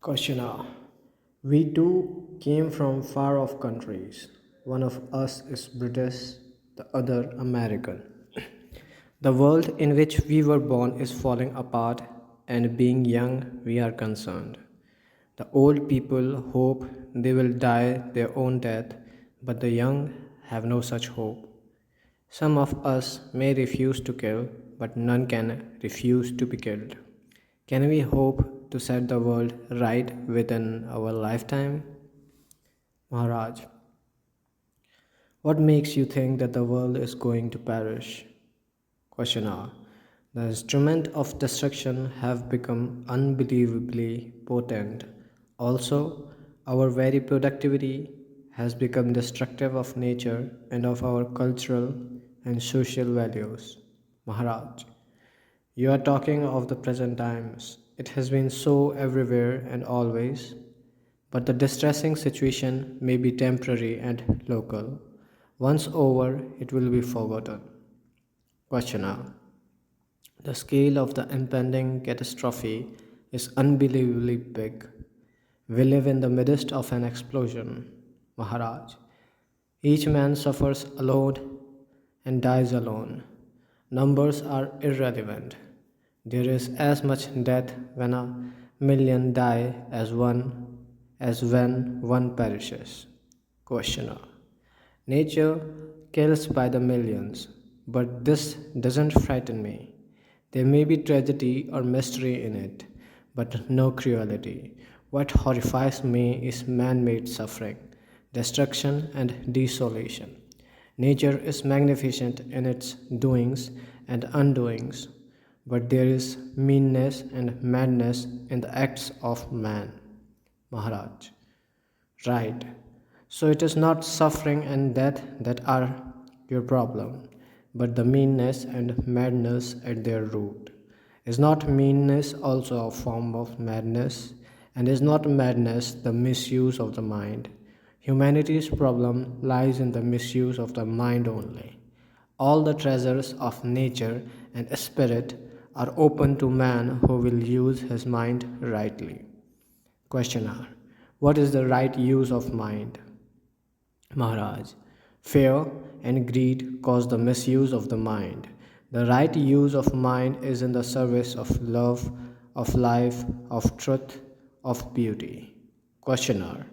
Questioner. We two came from far off countries. One of us is British, the other American. The world in which we were born is falling apart, and being young, we are concerned. The old people hope they will die their own death, but the young have no such hope. Some of us may refuse to kill, but none can refuse to be killed. Can we hope to set the world right within our lifetime? Maharaj, what makes you think that the world is going to perish? Questioner, the instruments of destruction have become unbelievably potent. Also, our very productivity has become destructive of nature and of our cultural and social values. Maharaj, you are talking of the present times. It has been so everywhere and always, but the distressing situation may be temporary and local. Once over, it will be forgotten. Questioner. The scale of the impending catastrophe is unbelievably big. We live in the midst of an explosion. Maharaj. Each man suffers alone and dies alone. Numbers are irrelevant. There is as much death when a million die as when one perishes. Questioner. Nature kills by the millions, but this doesn't frighten me. There may be tragedy or mystery in it, but no cruelty. What horrifies me is man made suffering, destruction, and desolation. Nature is magnificent in its doings and undoings, but there is meanness and madness in the acts of man. Maharaj. Right. So it is not suffering and death that are your problem, but the meanness and madness at their root. Is not meanness also a form of madness? And is not madness the misuse of the mind? Humanity's problem lies in the misuse of the mind only. All the treasures of nature and spirit are open to man who will use his mind rightly. Questioner. What is the right use of mind? Maharaj. Fear and greed cause the misuse of the mind. The right use of mind is in the service of love, of life, of truth, of beauty. Questioner.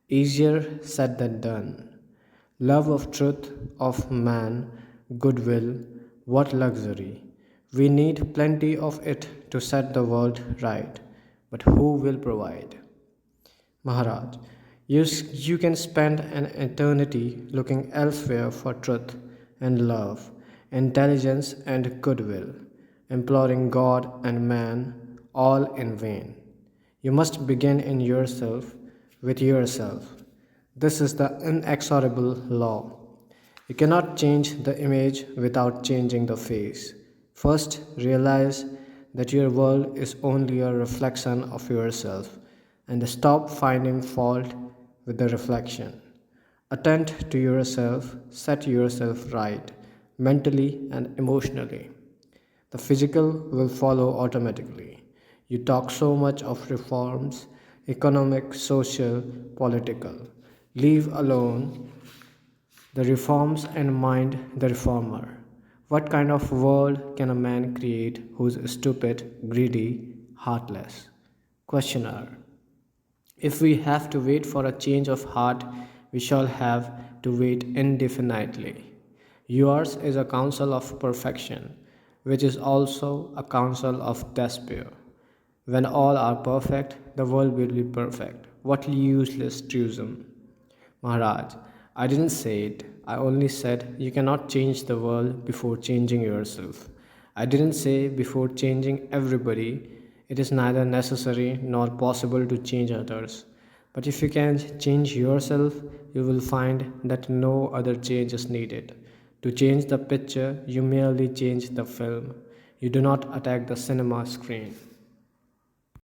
Easier said than done. Love of truth, of man, goodwill, what luxury. We need plenty of it to set the world right. But who will provide? Maharaj, you can spend an eternity looking elsewhere for truth and love, intelligence and goodwill, imploring God and man, all in vain. You must begin in yourself, with yourself. This is the inexorable law. You cannot change the image without changing the face. First, realize that your world is only a reflection of yourself and stop finding fault with the reflection. Attend to yourself, set yourself right, mentally and emotionally. The physical will follow automatically. You talk so much of reforms, economic, social, political. Leave alone the reforms and mind the reformer. What kind of world can a man create who is stupid, greedy, heartless? Questioner. If we have to wait for a change of heart, we shall have to wait indefinitely. Yours is a counsel of perfection, which is also a counsel of despair. When all are perfect, the world will be perfect. What useless truism! Maharaj, I didn't say it. I only said you cannot change the world before changing yourself. I didn't say before changing everybody. It is neither necessary nor possible to change others. But if you can change yourself, you will find that no other change is needed. To change the picture, you merely change the film. You do not attack the cinema screen.